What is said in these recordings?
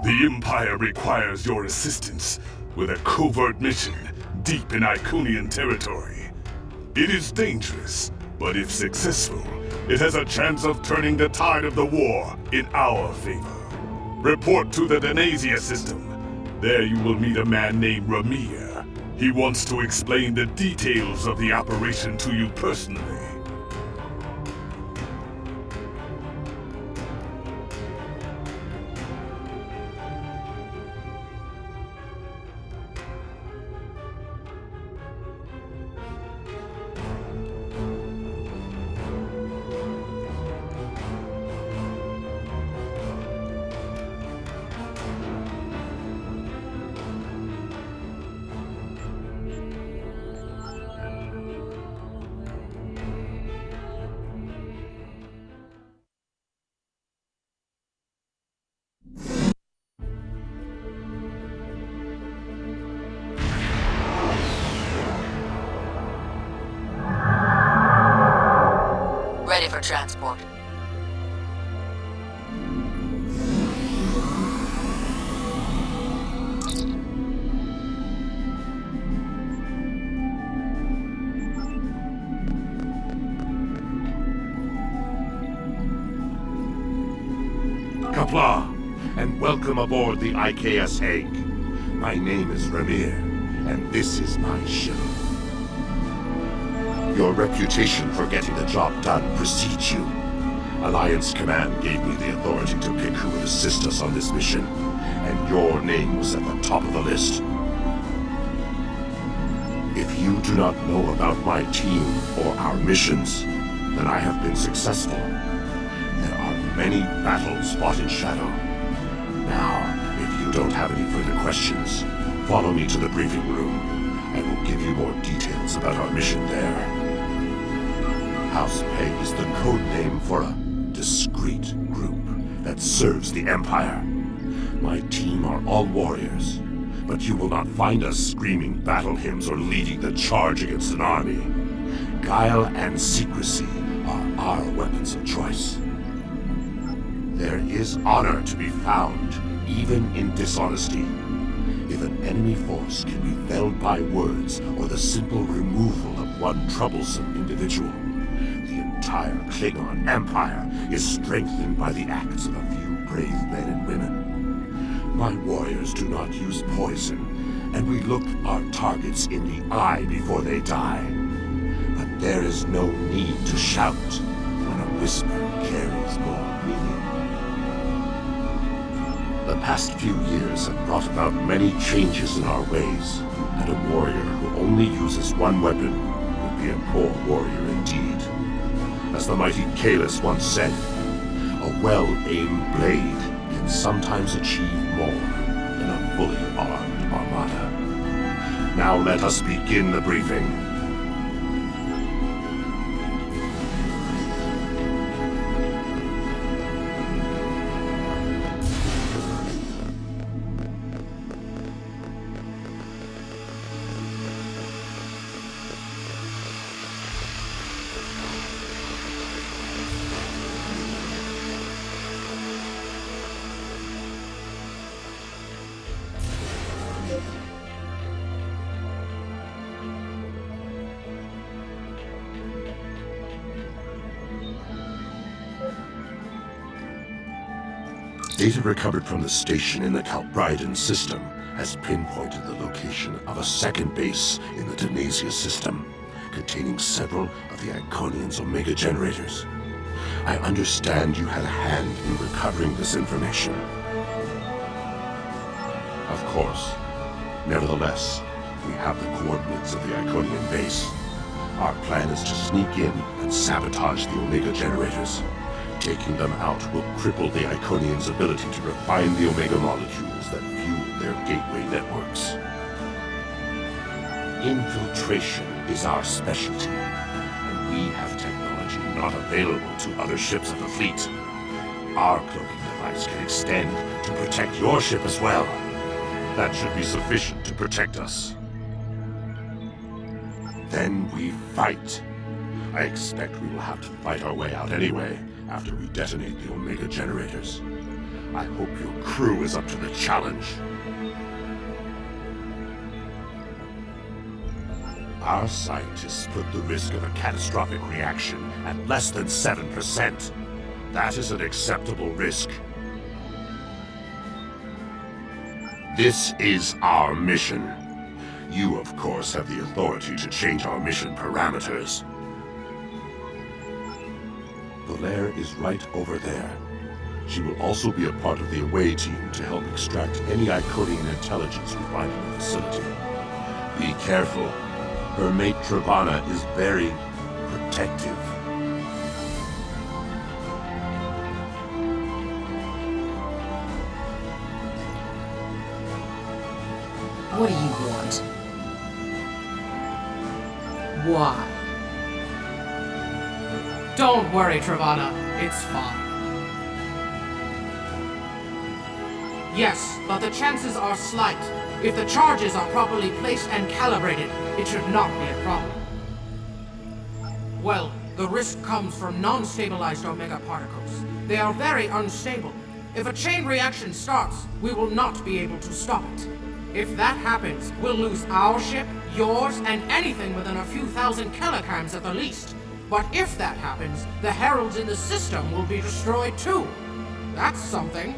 The Empire requires your assistance with a covert mission deep in Iconian territory. It is dangerous, but if successful, it has a chance of turning the tide of the war in our favor. Report to the Denasia system. There you will meet a man named Ramir. He wants to explain the details of the operation to you personally. Ready for transport. Kapla, and welcome aboard the IKS Hague. My name is Ramir, and this is my ship. Your reputation for getting the job done precedes you. Alliance Command gave me the authority to pick who would assist us on this mission, and your name was at the top of the list. If you do not know about my team or our missions, then I have been successful. There are many battles fought in shadow. Now, if you don't have any further questions, follow me to the briefing room. I will give you more details about our mission there. House Pegh is the code name for a discreet group that serves the Empire. My team are all warriors, but you will not find us screaming battle hymns or leading the charge against an army. Guile and secrecy are our weapons of choice. There is honor to be found, even in dishonesty. If an enemy force can be felled by words or the simple removal of one troublesome individual, the entire Klingon Empire is strengthened by the acts of a few brave men and women. My warriors do not use poison, and we look our targets in the eye before they die. But there is no need to shout when a whisper carries more meaning. The past few years have brought about many changes in our ways, and a warrior who only uses one weapon would be a poor warrior indeed. As the mighty Kalis once said, a well-aimed blade can sometimes achieve more than a fully armed armada. Now let us begin the briefing. Data recovered from the station in the Calbridan system has pinpointed the location of a second base in the Denasia system, containing several of the Iconians' Omega generators. I understand you had a hand in recovering this information. Of course. Nevertheless, we have the coordinates of the Iconian base. Our plan is to sneak in and sabotage the Omega generators. Taking them out will cripple the Iconians' ability to refine the Omega molecules that fuel their gateway networks. Infiltration is our specialty, and we have technology not available to other ships of the fleet. Our cloaking device can extend to protect your ship as well. That should be sufficient to protect us. Then we fight. I expect we will have to fight our way out anyway, after we detonate the Omega generators. I hope your crew is up to the challenge. Our scientists put the risk of a catastrophic reaction at less than 7%. That is an acceptable risk. This is our mission. You, of course, have the authority to change our mission parameters. Valere is right over there. She will also be a part of the away team to help extract any Iconian intelligence we find in the facility. Be careful. Her mate Travana is very protective. What do you want? Why? Don't worry, Travana. It's fine. Yes, but the chances are slight. If the charges are properly placed and calibrated, it should not be a problem. Well, the risk comes from non-stabilized Omega particles. They are very unstable. If a chain reaction starts, we will not be able to stop it. If that happens, we'll lose our ship, yours, and anything within a few thousand kilograms at the least. But if that happens, the heralds in the system will be destroyed too. That's something.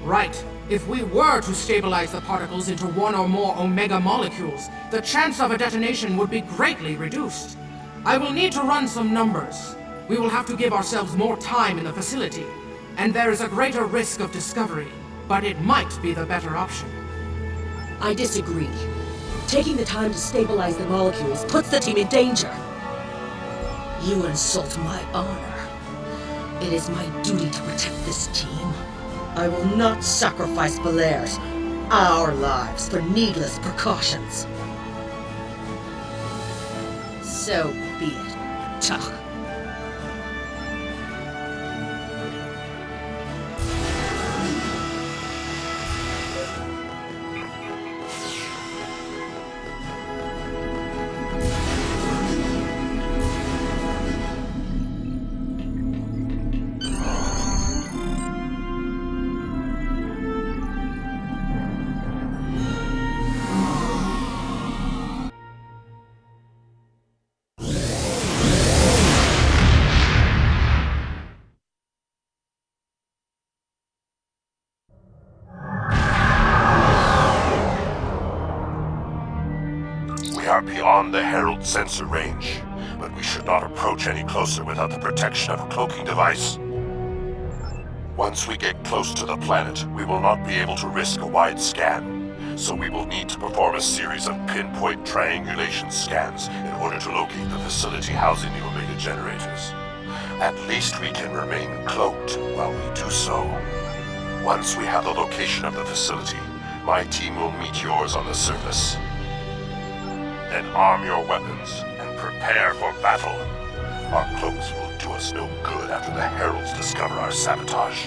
Right. If we were to stabilize the particles into one or more Omega molecules, the chance of a detonation would be greatly reduced. I will need to run some numbers. We will have to give ourselves more time in the facility, and there is a greater risk of discovery, but it might be the better option. I disagree. Taking the time to stabilize the molecules puts the team in danger. You insult my honor. It is my duty to protect this team. I will not sacrifice Valere's, our lives, for needless precautions. So be it. Tuck. We are beyond the Herald sensor range, but we should not approach any closer without the protection of a cloaking device. Once we get close to the planet, we will not be able to risk a wide scan, so we will need to perform a series of pinpoint triangulation scans in order to locate the facility housing the Omega generators. At least we can remain cloaked while we do so. Once we have the location of the facility, my team will meet yours on the surface. Then arm your weapons and prepare for battle. Our cloaks will do us no good after the Heralds discover our sabotage.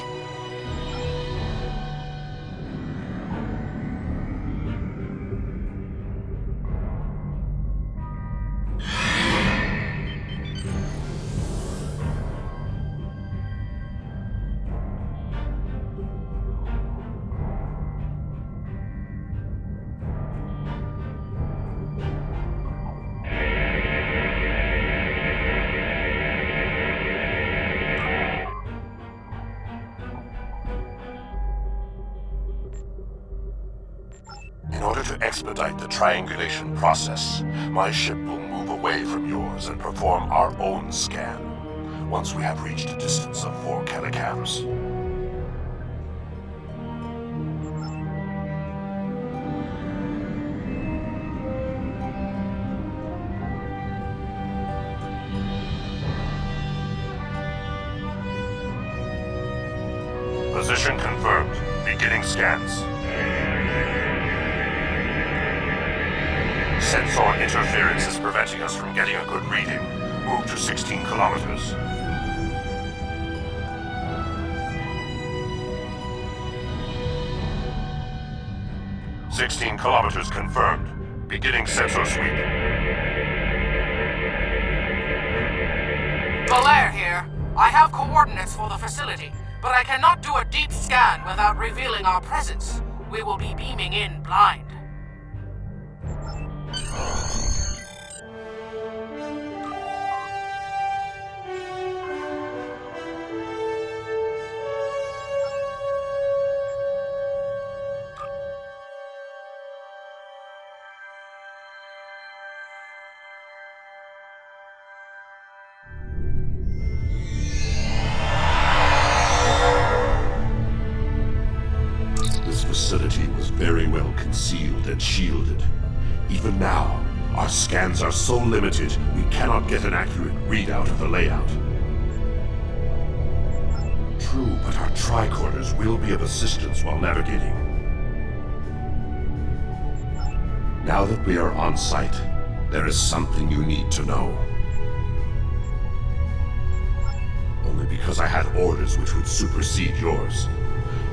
In order to expedite the triangulation process, my ship will move away from yours and perform our own scan, once we have reached a distance of 4 kilocams. Position confirmed. Beginning scans. Sensor interference is preventing us from getting a good reading. Move to 16 kilometers. "16 kilometers confirmed. Beginning sensor sweep." Valere here. I have coordinates for the facility, but I cannot do a deep scan without revealing our presence. We will be beaming in blind. This facility was very well concealed and shielded. Even now, our scans are so limited, we cannot get an accurate readout of the layout. True, but our tricorders will be of assistance while navigating. Now that we are on site, there is something you need to know. Only because I had orders which would supersede yours.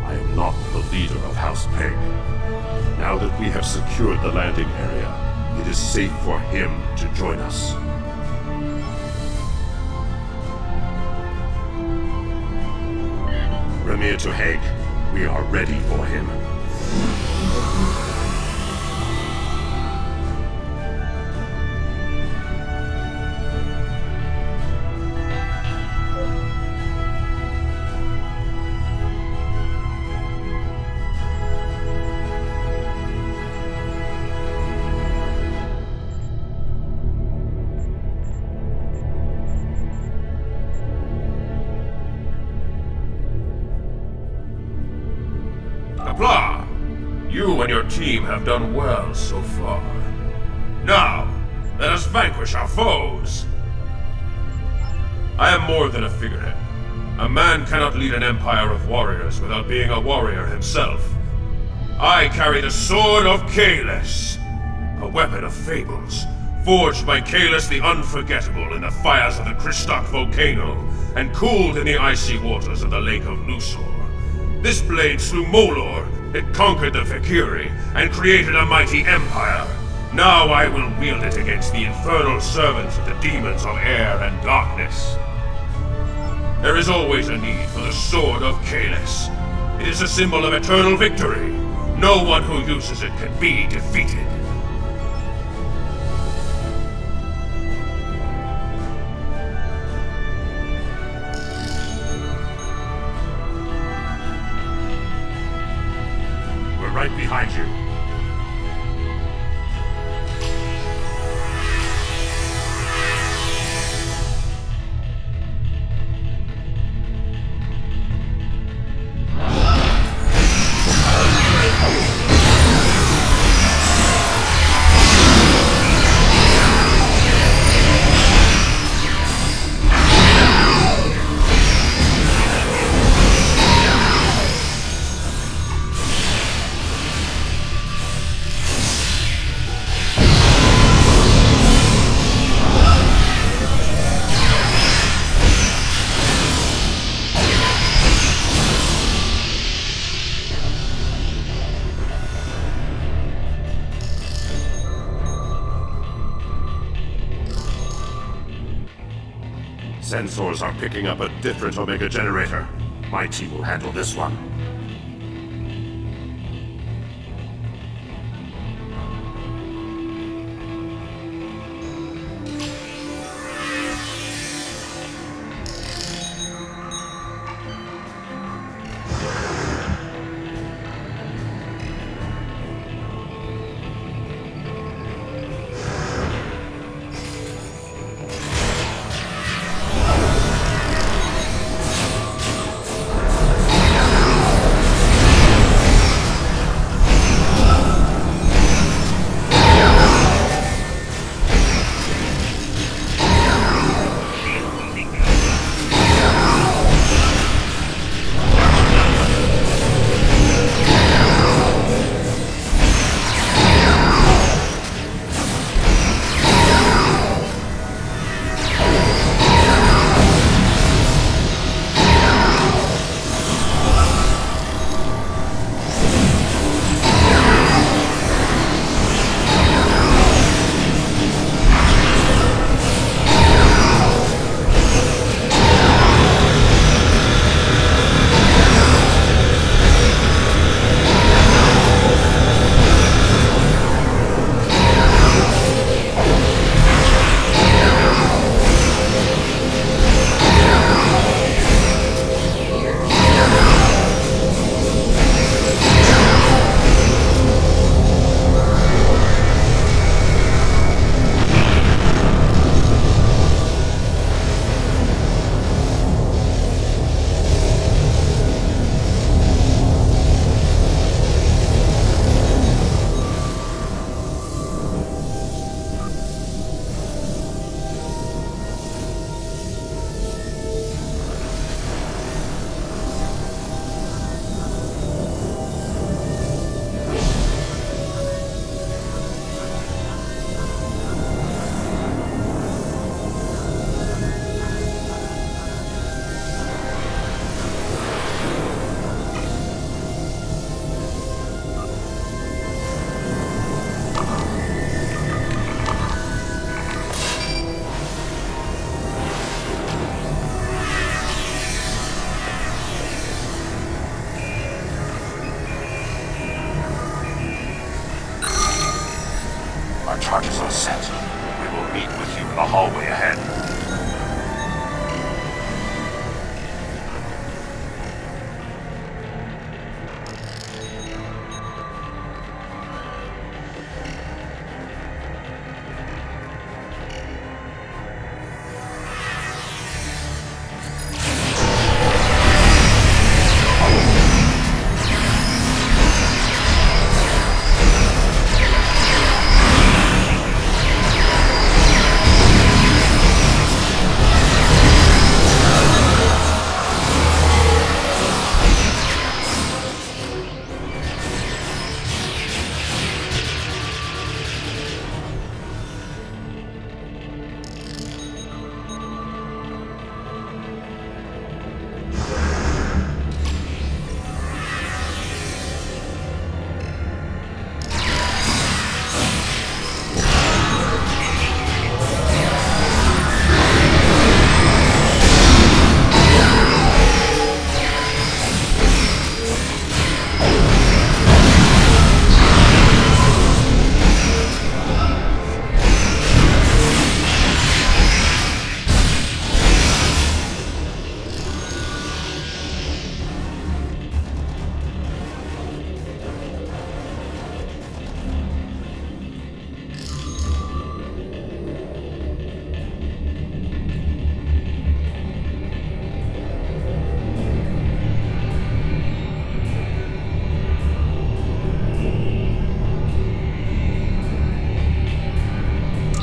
I am not the leader of House Pegh. Now that we have secured the landing area, it is safe for him to join us. Remir to Hague, we are ready for him. Blah! You and your team have done well so far. Now, let us vanquish our foes! I am more than a figurehead. A man cannot lead an empire of warriors without being a warrior himself. I carry the Sword of Kahless, a weapon of fables, forged by Kahless the Unforgettable in the fires of the Cryptic volcano, and cooled in the icy waters of the Lake of Lusor. This blade slew Molor, it conquered the Vakiri, and created a mighty empire. Now I will wield it against the infernal servants of the demons of air and darkness. There is always a need for the Sword of Kahless. It is a symbol of eternal victory. No one who uses it can be defeated. Right behind you. Sensors are picking up a different Omega generator. My team will handle this one. hallway ahead.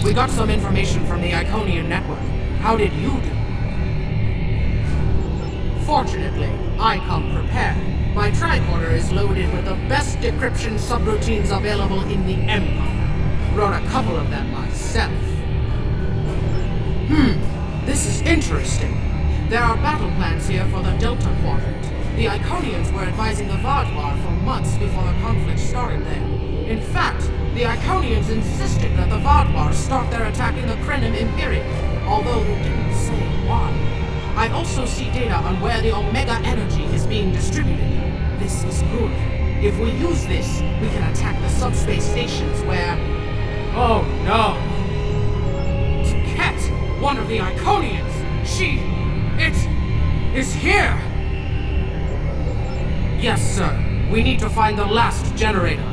We got some information from the Iconian network. How did you do? Fortunately, I come prepared. My tricorder is loaded with the best decryption subroutines available in the Empire. Wrote a couple of them myself. This is interesting. There are battle plans here for the Delta Quadrant. The Iconians were advising the Vaadwaur for months before the conflict started there. In fact, the Iconians insisted that the Vaadwaur start their attack in the Klingon Empire, although they didn't say why. I also see data on where the Omega energy is being distributed. This is good. If we use this, we can attack the subspace stations where... Oh no! Ket, one of the Iconians! It is here! Yes, sir. We need to find the last generator.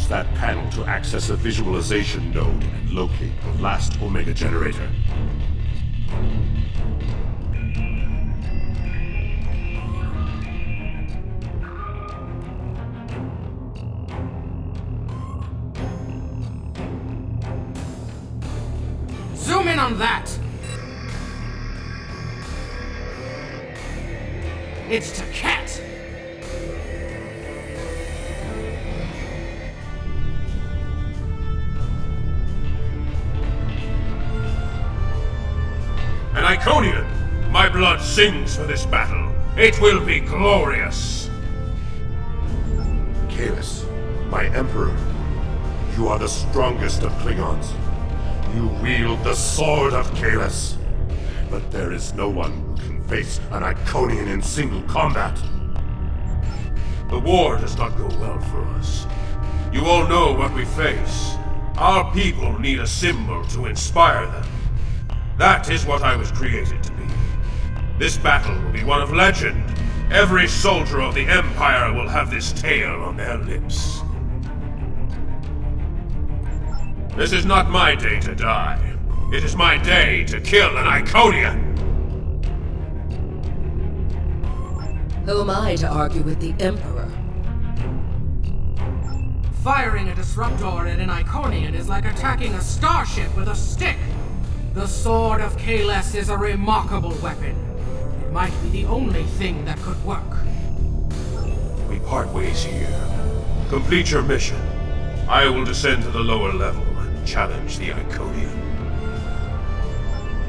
That panel to access a visualization node and locate the last Omega generator. Zoom in on that! It's to Ket! An Iconian! My blood sings for this battle. It will be glorious! Kalis, my Emperor, you are the strongest of Klingons. You wield the sword of Kalis. But there is no one who can face an Iconian in single combat. The war does not go well for us. You all know what we face. Our people need a symbol to inspire them. That is what I was created to be. This battle will be one of legend. Every soldier of the Empire will have this tale on their lips. This is not my day to die. It is my day to kill an Iconian! Who am I to argue with the Emperor? Firing a disruptor at an Iconian is like attacking a starship with a stick. The Sword of Kahless is a remarkable weapon. It might be the only thing that could work. We part ways here. Complete your mission. I will descend to the lower level and challenge the Iconian.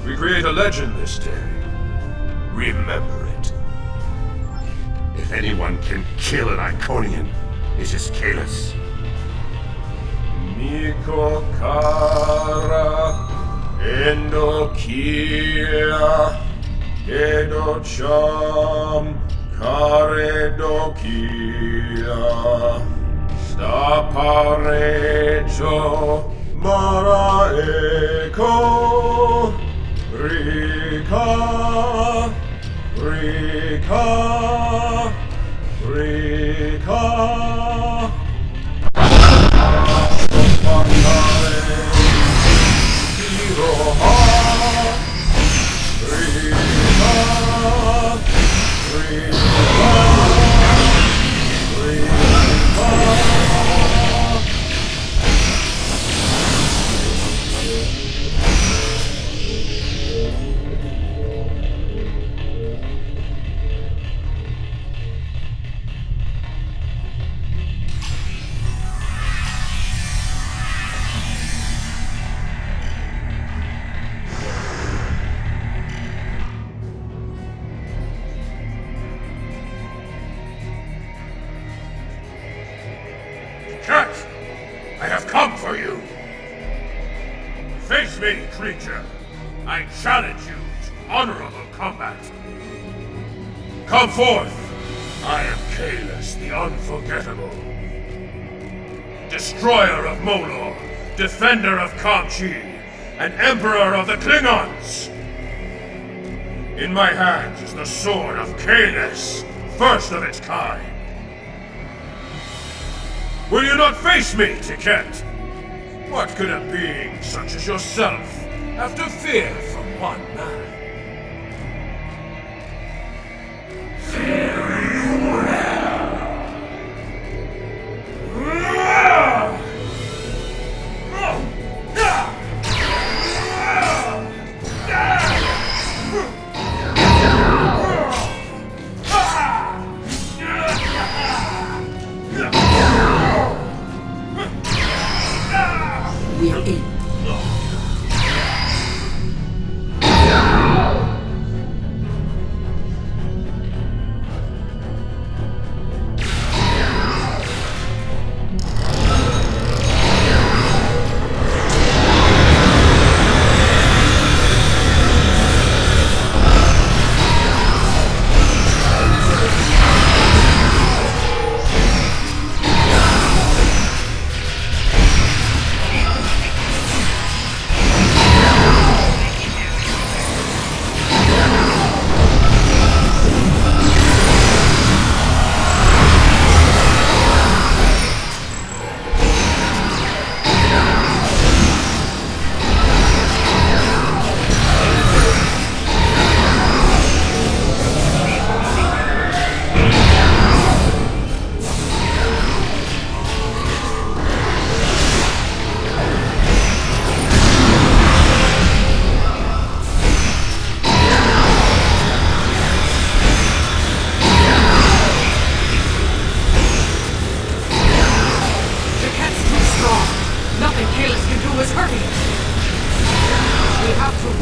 We create a legend this day. Remember it. If anyone can kill an Iconian, it is Kahless. Niko Kara Endokia Edocham Karedokia Staparejo Maraeko Rika Rika Rika Cat! I have come for you! Face me, creature! I challenge you to honorable combat! Come forth! I am Kahless the Unforgettable. Destroyer of Molor, Defender of Kamchi, and Emperor of the Klingons! In my hands is the Sword of Kahless, first of its kind. Will you not face me, Tiket? What could a being such as yourself have to fear from one man? We're in.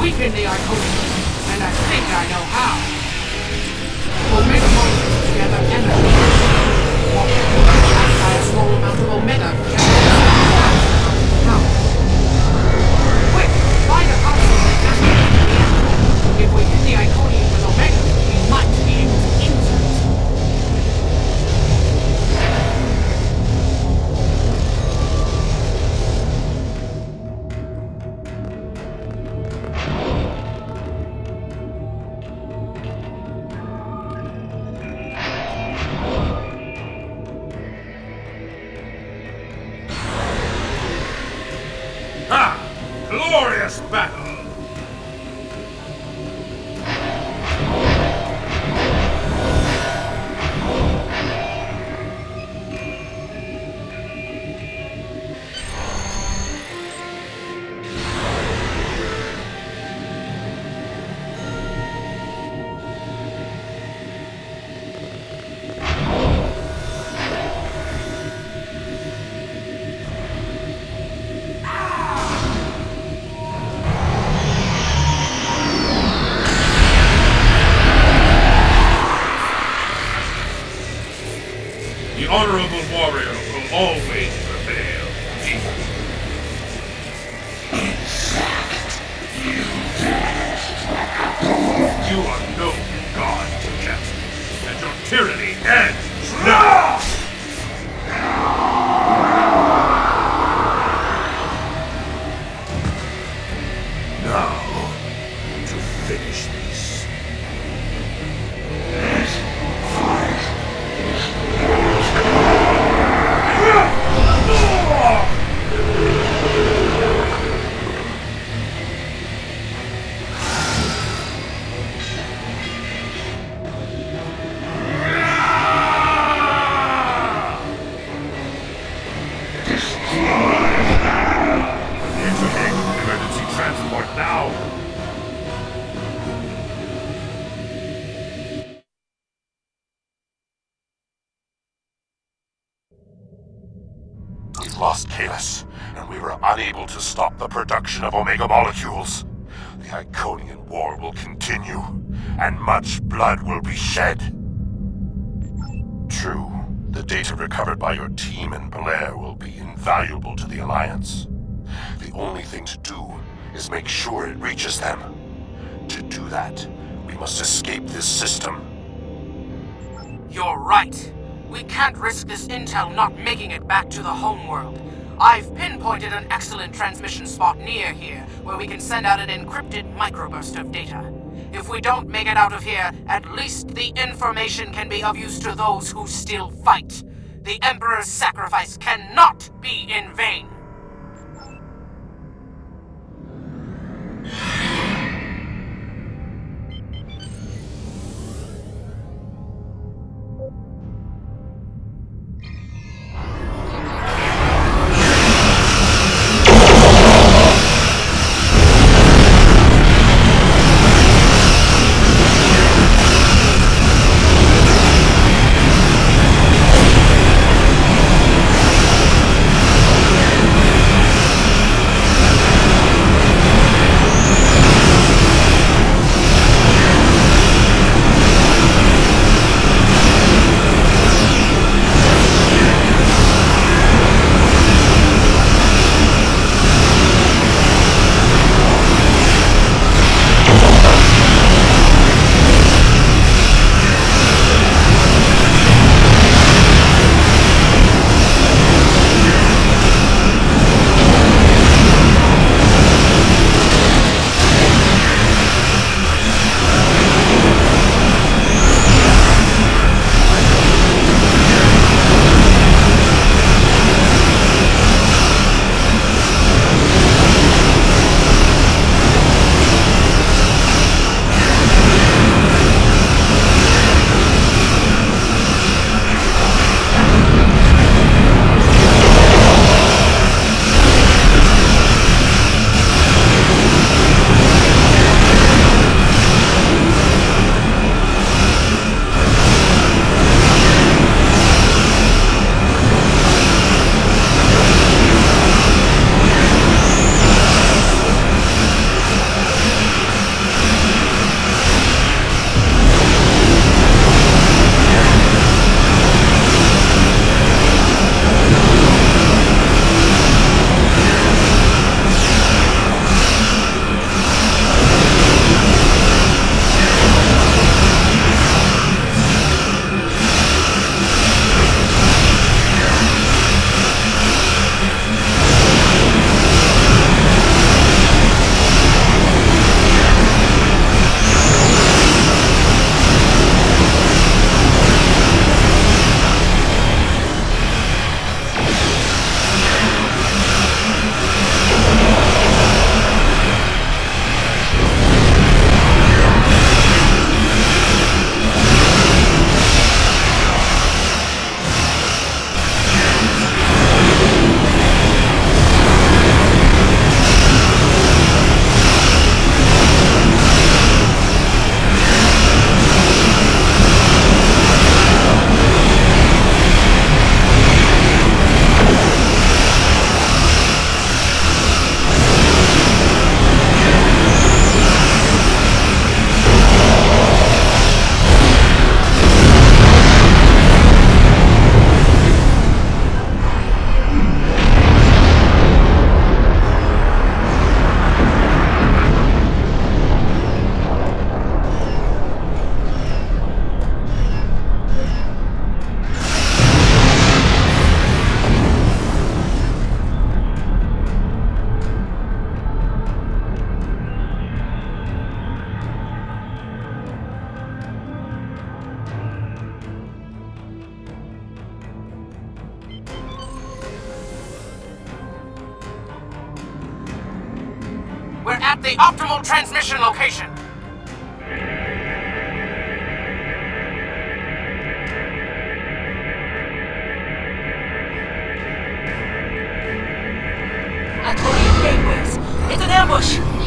weaken the Iconians, and I think I know how. Omega molecules gather energy. A small amount of Omega How? Quick, find a console and activate it. If we hit the Iconian with Omega, we might be able to injure it. Glorious battle! honorable warrior will always prevail. You are no god to Captain, and your tyranny ends now! Now, to finish this. Lost Kalis, and we were unable to stop the production of Omega molecules. The Iconian War will continue, and much blood will be shed. True, the data recovered by your team in Blair will be invaluable to the Alliance. The only thing to do is make sure it reaches them. To do that, we must escape this system. You're right. We can't risk this intel not making it back to the homeworld. I've pinpointed an excellent transmission spot near here, where we can send out an encrypted microburst of data. If we don't make it out of here, at least the information can be of use to those who still fight. The Emperor's sacrifice cannot be in vain. We're at the optimal transmission location. Iconian gateways! It's an ambush!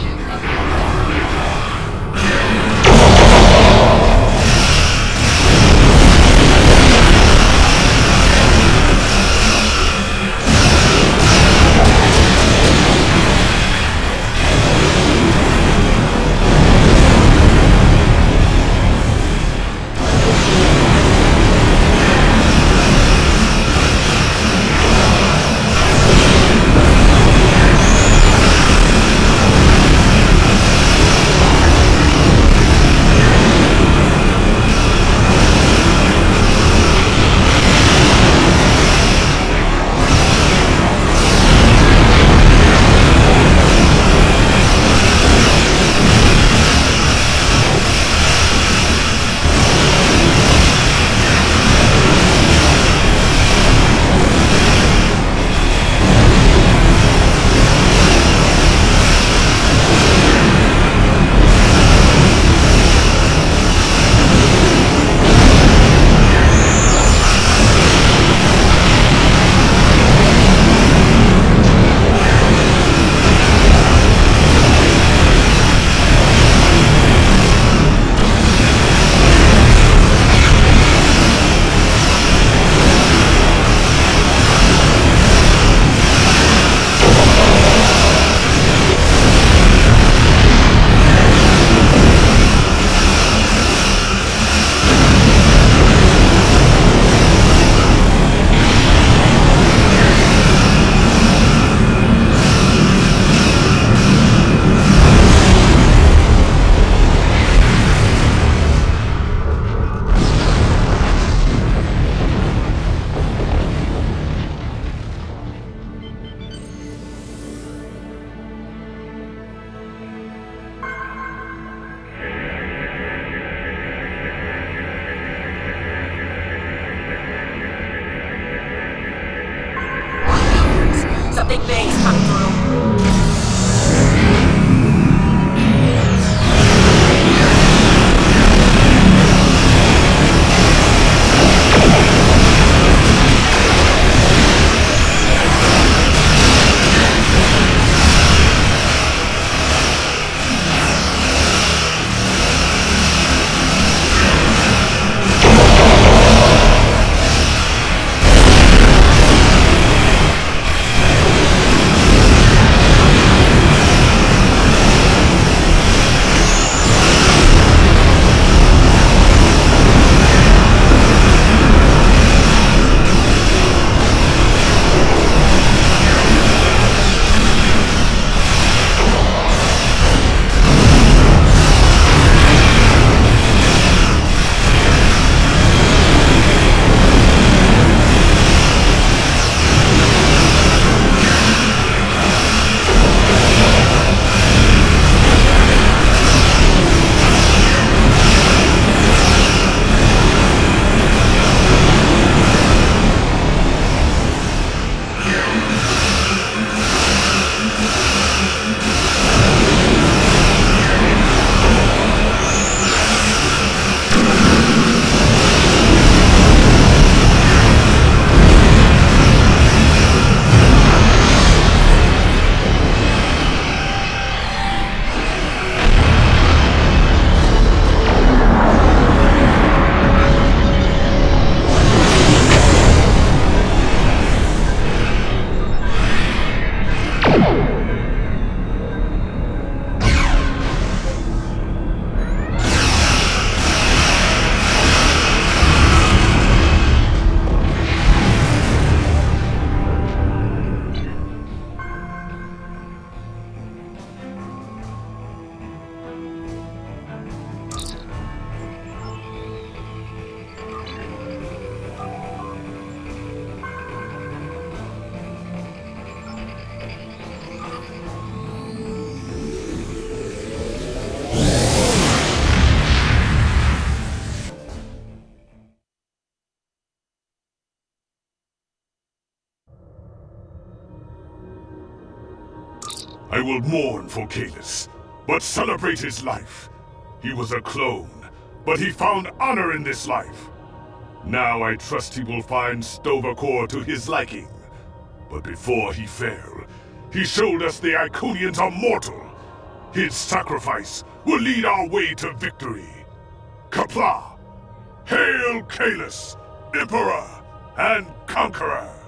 I will mourn for Kalis, but celebrate his life. He was a clone, but he found honor in this life. Now I trust he will find Sto-vo-kor to his liking. But before he fell, he showed us the Iconians are mortal. His sacrifice will lead our way to victory. Qapla'! Hail Kalis, Emperor and Conqueror!